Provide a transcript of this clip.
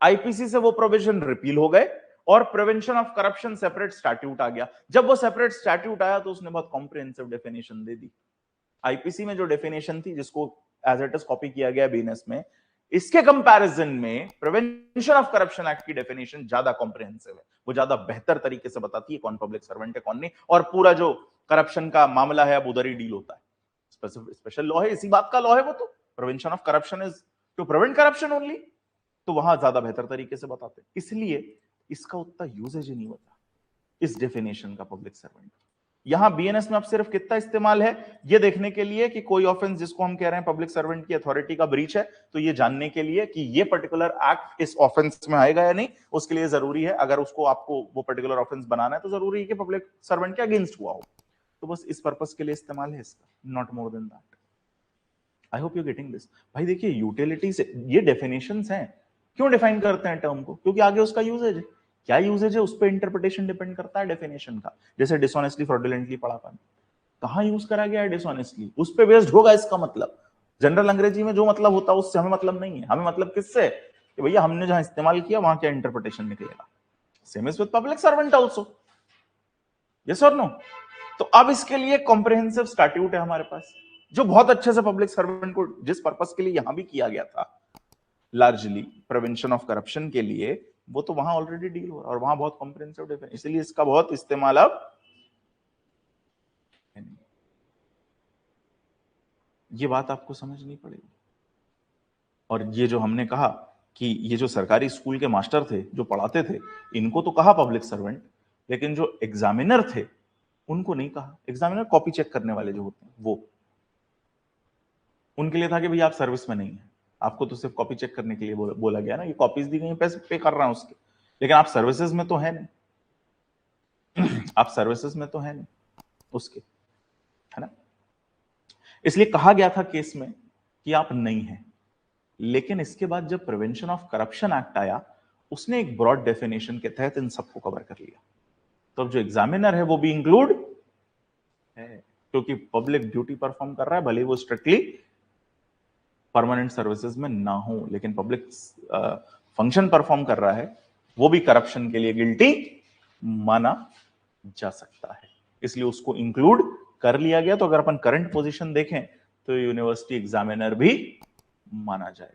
IPC से वो provision repeal हो गए और prevention of corruption separate statute आ गया। जब वो सेपरेट स्टैट्यूट आया तो उसने बहुत कॉम्प्रिहेंसिव डेफिनेशन दे दी। आईपीसी में जो डेफिनेशन थी जिसको एज इट इज कॉपी किया गया बीएनएस में, इसके कंपैरिजन में प्रिवेंशन ऑफ करप्शन एक्ट की डेफिनेशन ज्यादा कॉम्प्रिहेंसिव है। वो ज्यादा बेहतर तरीके से बताती है कौन पब्लिक सर्वेंट है कौन नहीं, और पूरा जो करप्शन का मामला है अब उधर ही डील होता है। स्पेशल लॉ है, इसी बात का लॉ है वो, तो prevention of corruption is to prevent corruption only, तो वहां ज्यादा बेहतर तरीके से बताते हैं। इसलिए इसका उतना यूजेज ही नहीं होता इस डेफिनेशन का पब्लिक सर्वेंट। यहां बीएनएस में अब सिर्फ कितना इस्तेमाल है ये देखने के लिए कि कोई ऑफेंस जिसको हम कह रहे हैं पब्लिक सर्वेंट की अथॉरिटी का ब्रीच है, तो ये जानने के लिए कि ये पर्टिकुलर एक्ट इस ऑफेंस में आएगा या नहीं, उसके लिए जरूरी है, अगर उसको आपको वो पर्टिकुलर ऑफेंस बनाना है तो जरूरी है कि पब्लिक सर्वेंट के अगेंस्ट हुआ हो। तो बस इस पर्पस के लिए इस्तेमाल है इसका, not more than that. I hope you getting this. भाई देखिए यूटिलिटी से ये डेफिनेशंस हैं, क्यों डिफाइन करते हैं टर्म को? क्योंकि आगे उसका यूजेज है। क्या यूजेज है उस पर इंटरप्रिटेशन डिपेंड करता है डेफिनेशन का। जैसे डिसऑनेस्टली फ्रॉडुलेंटली पढ़ा था, कहां यूज करा गया है डिसऑनेस्टली, उस पे बेस्ड होगा इसका मतलब। जनरल अंग्रेजी में जो मतलब होता है उससे हमें मतलब नहीं है, हमें मतलब किससे कि भैया हमने जहां इस्तेमाल किया वहां क्या इंटरप्रिटेशन निकलेगा। Same is with public servant also, yes और नो। तो अब इसके लिए कॉम्प्रिहेंसिव स्टैट्यूट है हमारे पास, जो बहुत अच्छे से पब्लिक सर्वेंट को जिस पर्पस के लिए यहां भी किया गया था, लार्जली प्रिवेंशन ऑफ करप्शन के लिए, वो तो वहां ऑलरेडी डील हो रहा है और वहां बहुत कॉम्प्रिहेंसिव डेफिनेशन, इसलिए इसका बहुत इस्तेमाल अब ये बात आपको समझनी पड़ेगी। और ये जो हमने कहा कि ये जो सरकारी स्कूल के मास्टर थे जो पढ़ाते थे, इनको तो कहा पब्लिक सर्वेंट, लेकिन जो एग्जामिनर थे उनको नहीं कहा। एग्जामिनर कॉपी चेक करने वाले जो होते हैं वो, उनके लिए था कि भैया आप सर्विस में नहीं है, आपको तो सिर्फ कॉपी चेक करने के लिए बोला गया ना, ये कॉपीज दी गई, पैसे पे कर रहा हूं उसके, लेकिन आप सर्विसेज में तो है नहीं आप सर्विसेज में तो है नहीं उसके, है ना। इसलिए कहा गया था केस में कि आप नहीं है। लेकिन इसके बाद जब प्रिवेंशन ऑफ करप्शन एक्ट आया, उसने एक ब्रॉड डेफिनेशन के तहत इन सबको कवर कर लिया। तो अब जो एग्जामिनर है वो भी इंक्लूड है, क्योंकि पब्लिक ड्यूटी परफॉर्म कर रहा है, भले वो स्ट्रिक्टली परमानेंट सर्विसेज में ना हो, लेकिन पब्लिक फंक्शन परफॉर्म कर रहा है, वो भी करप्शन के लिए गिल्टी माना जा सकता है, इसलिए उसको इंक्लूड कर लिया गया। तो अगर अपन करंट पोजीशन देखें तो यूनिवर्सिटी एग्जामिनर भी माना जाएगा।